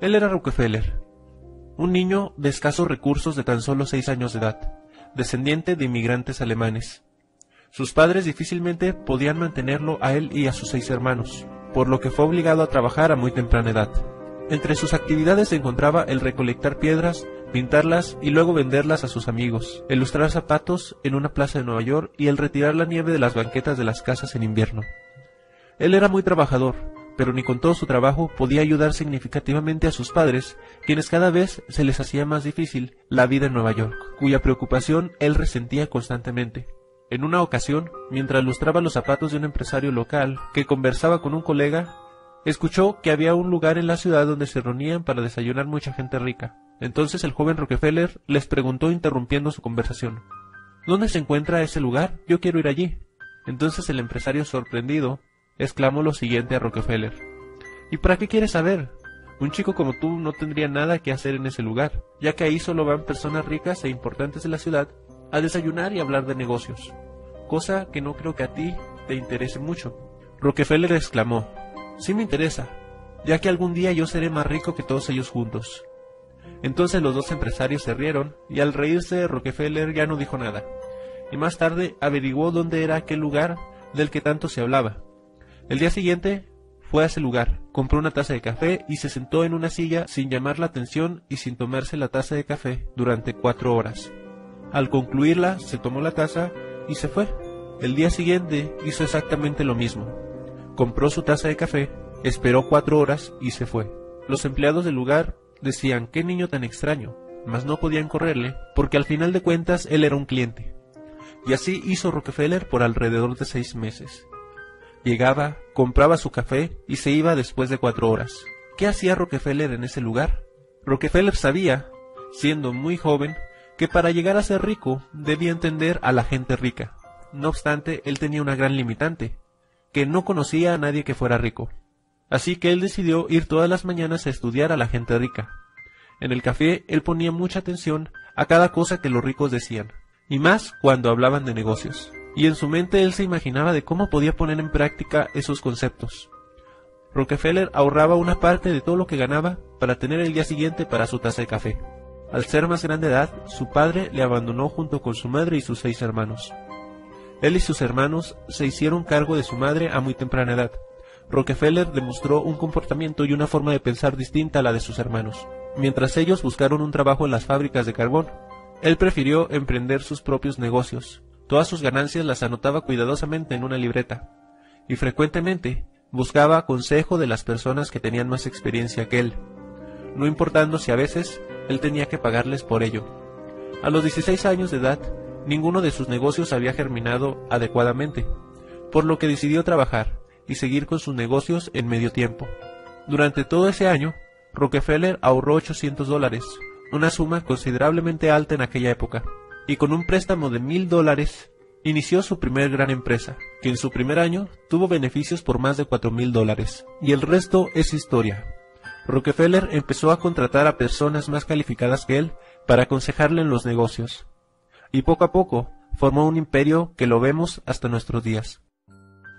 Él era Rockefeller, un niño de escasos recursos de tan solo 6 años de edad, descendiente de inmigrantes alemanes. Sus padres difícilmente podían mantenerlo a él y a sus 6 hermanos, por lo que fue obligado a trabajar a muy temprana edad. Entre sus actividades se encontraba el recolectar piedras, pintarlas y luego venderlas a sus amigos, el lustrar zapatos en una plaza de Nueva York y el retirar la nieve de las banquetas de las casas en invierno. Él era muy trabajador, pero ni con todo su trabajo podía ayudar significativamente a sus padres, quienes cada vez se les hacía más difícil la vida en Nueva York, cuya preocupación él resentía constantemente. En una ocasión, mientras lustraba los zapatos de un empresario local que conversaba con un colega, escuchó que había un lugar en la ciudad donde se reunían para desayunar mucha gente rica. Entonces el joven Rockefeller les preguntó interrumpiendo su conversación: ¿Dónde se encuentra ese lugar? Yo quiero ir allí. Entonces el empresario, sorprendido, exclamó lo siguiente a Rockefeller: ¿Y para qué quieres saber? Un chico como tú no tendría nada que hacer en ese lugar, ya que ahí solo van personas ricas e importantes de la ciudad a desayunar y hablar de negocios, cosa que no creo que a ti te interese mucho. Rockefeller exclamó: Sí me interesa, ya que algún día yo seré más rico que todos ellos juntos. Entonces los dos empresarios se rieron, y al reírse Rockefeller ya no dijo nada, y más tarde averiguó dónde era aquel lugar del que tanto se hablaba. El día siguiente fue a ese lugar, compró una taza de café y se sentó en una silla sin llamar la atención y sin tomarse la taza de café durante 4 horas. Al concluirla, se tomó la taza y se fue. El día siguiente hizo exactamente lo mismo. Compró su taza de café, esperó 4 horas y se fue. Los empleados del lugar decían: «¡Qué niño tan extraño!», mas no podían correrle, porque al final de cuentas él era un cliente. Y así hizo Rockefeller por alrededor de 6 meses. Llegaba, compraba su café y se iba después de 4 horas. ¿Qué hacía Rockefeller en ese lugar? Rockefeller sabía, siendo muy joven, que para llegar a ser rico debía entender a la gente rica. No obstante, él tenía una gran limitante, que no conocía a nadie que fuera rico. Así que él decidió ir todas las mañanas a estudiar a la gente rica. En el café él ponía mucha atención a cada cosa que los ricos decían, y más cuando hablaban de negocios. Y en su mente él se imaginaba de cómo podía poner en práctica esos conceptos. Rockefeller ahorraba una parte de todo lo que ganaba para tener el día siguiente para su taza de café. Al ser más grande de edad, su padre le abandonó junto con su madre y sus 6 hermanos. Él y sus hermanos se hicieron cargo de su madre a muy temprana edad. Rockefeller demostró un comportamiento y una forma de pensar distinta a la de sus hermanos. Mientras ellos buscaron un trabajo en las fábricas de carbón, él prefirió emprender sus propios negocios. Todas sus ganancias las anotaba cuidadosamente en una libreta, y frecuentemente buscaba consejo de las personas que tenían más experiencia que él, no importando si a veces él tenía que pagarles por ello. A los 16 años de edad, ninguno de sus negocios había germinado adecuadamente, por lo que decidió trabajar y seguir con sus negocios en medio tiempo. Durante todo ese año, Rockefeller ahorró $800, una suma considerablemente alta en aquella época, y con un préstamo de $1,000 inició su primer gran empresa, que en su primer año tuvo beneficios por más de $4,000, y el resto es historia. Rockefeller empezó a contratar a personas más calificadas que él para aconsejarle en los negocios, y poco a poco formó un imperio que lo vemos hasta nuestros días.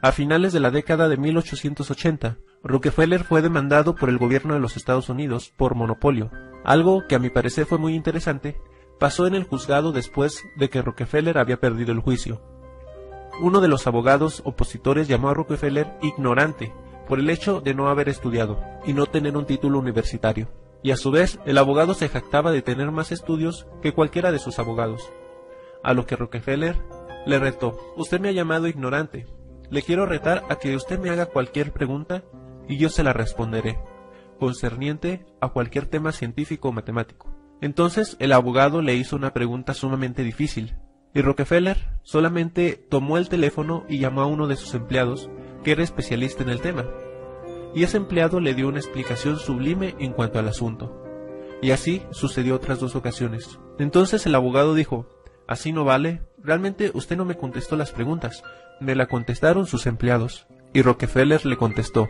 A finales de la década de 1880, Rockefeller fue demandado por el gobierno de los Estados Unidos por monopolio. Algo que a mi parecer fue muy interesante pasó en el juzgado después de que Rockefeller había perdido el juicio. Uno de los abogados opositores llamó a Rockefeller ignorante por el hecho de no haber estudiado y no tener un título universitario, y a su vez el abogado se jactaba de tener más estudios que cualquiera de sus abogados. A lo que Rockefeller le retó: «Usted me ha llamado ignorante. Le quiero retar a que usted me haga cualquier pregunta y yo se la responderé, concerniente a cualquier tema científico o matemático». Entonces el abogado le hizo una pregunta sumamente difícil, y Rockefeller solamente tomó el teléfono y llamó a uno de sus empleados, que era especialista en el tema, y ese empleado le dio una explicación sublime en cuanto al asunto. Y así sucedió otras 2 ocasiones. Entonces el abogado dijo: «Así no vale, realmente usted no me contestó las preguntas, me la contestaron sus empleados». Y Rockefeller le contestó: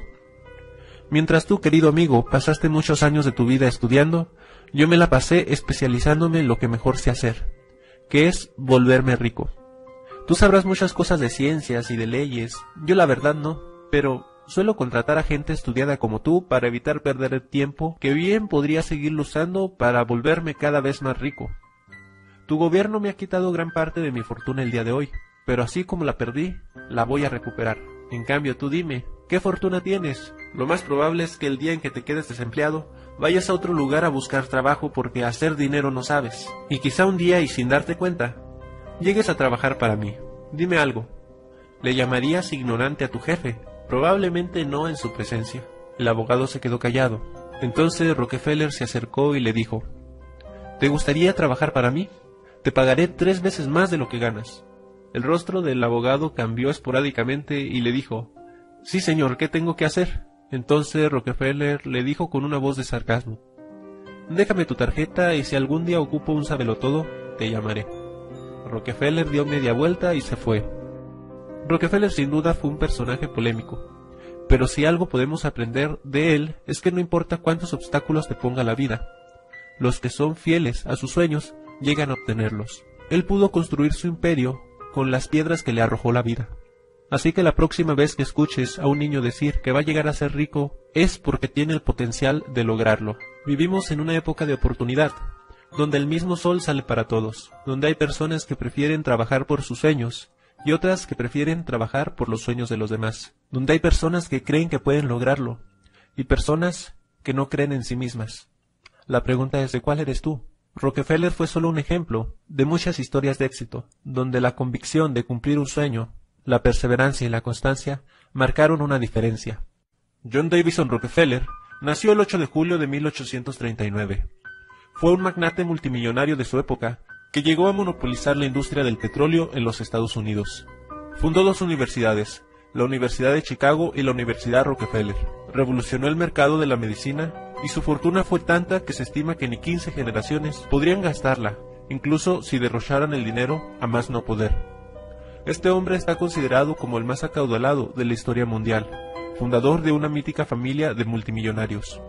«Mientras tú, querido amigo, pasaste muchos años de tu vida estudiando, yo me la pasé especializándome en lo que mejor sé hacer, que es volverme rico. Tú sabrás muchas cosas de ciencias y de leyes, yo la verdad no, pero Suelo contratar a gente estudiada como tú para evitar perder el tiempo que bien podría seguirlo usando para volverme cada vez más rico. Tu gobierno me ha quitado gran parte de mi fortuna el día de hoy, pero así como la perdí, la voy a recuperar. En cambio, tú dime, ¿qué fortuna tienes? Lo más probable es que el día en que te quedes desempleado, vayas a otro lugar a buscar trabajo porque hacer dinero no sabes. Y quizá un día y sin darte cuenta, llegues a trabajar para mí. Dime algo. ¿Le llamarías ignorante a tu jefe? Probablemente no en su presencia. El abogado se quedó callado. Entonces Rockefeller se acercó y le dijo: ¿te gustaría trabajar para mí? Te pagaré 3 veces más de lo que ganas. El rostro del abogado cambió esporádicamente y le dijo: sí, señor, ¿qué tengo que hacer? Entonces Rockefeller le dijo con una voz de sarcasmo: déjame tu tarjeta y si algún día ocupo un sabelotodo, te llamaré. Rockefeller dio media vuelta y se fue. Rockefeller sin duda fue un personaje polémico, pero si algo podemos aprender de él es que no importa cuántos obstáculos te ponga la vida, los que son fieles a sus sueños llegan a obtenerlos. Él pudo construir su imperio con las piedras que le arrojó la vida. Así que la próxima vez que escuches a un niño decir que va a llegar a ser rico, es porque tiene el potencial de lograrlo. Vivimos en una época de oportunidad, donde el mismo sol sale para todos, donde hay personas que prefieren trabajar por sus sueños, y otras que prefieren trabajar por los sueños de los demás, donde hay personas que creen que pueden lograrlo, y personas que no creen en sí mismas. La pregunta es: ¿de cuál eres tú? Rockefeller fue solo un ejemplo de muchas historias de éxito, donde la convicción de cumplir un sueño, la perseverancia y la constancia marcaron una diferencia. John Davison Rockefeller nació el 8 de julio de 1839. Fue un magnate multimillonario de su época, que llegó a monopolizar la industria del petróleo en los Estados Unidos. Fundó 2 universidades, la Universidad de Chicago y la Universidad Rockefeller. Revolucionó el mercado de la medicina y su fortuna fue tanta que se estima que ni 15 generaciones podrían gastarla, incluso si derrocharan el dinero a más no poder. Este hombre está considerado como el más acaudalado de la historia mundial, fundador de una mítica familia de multimillonarios.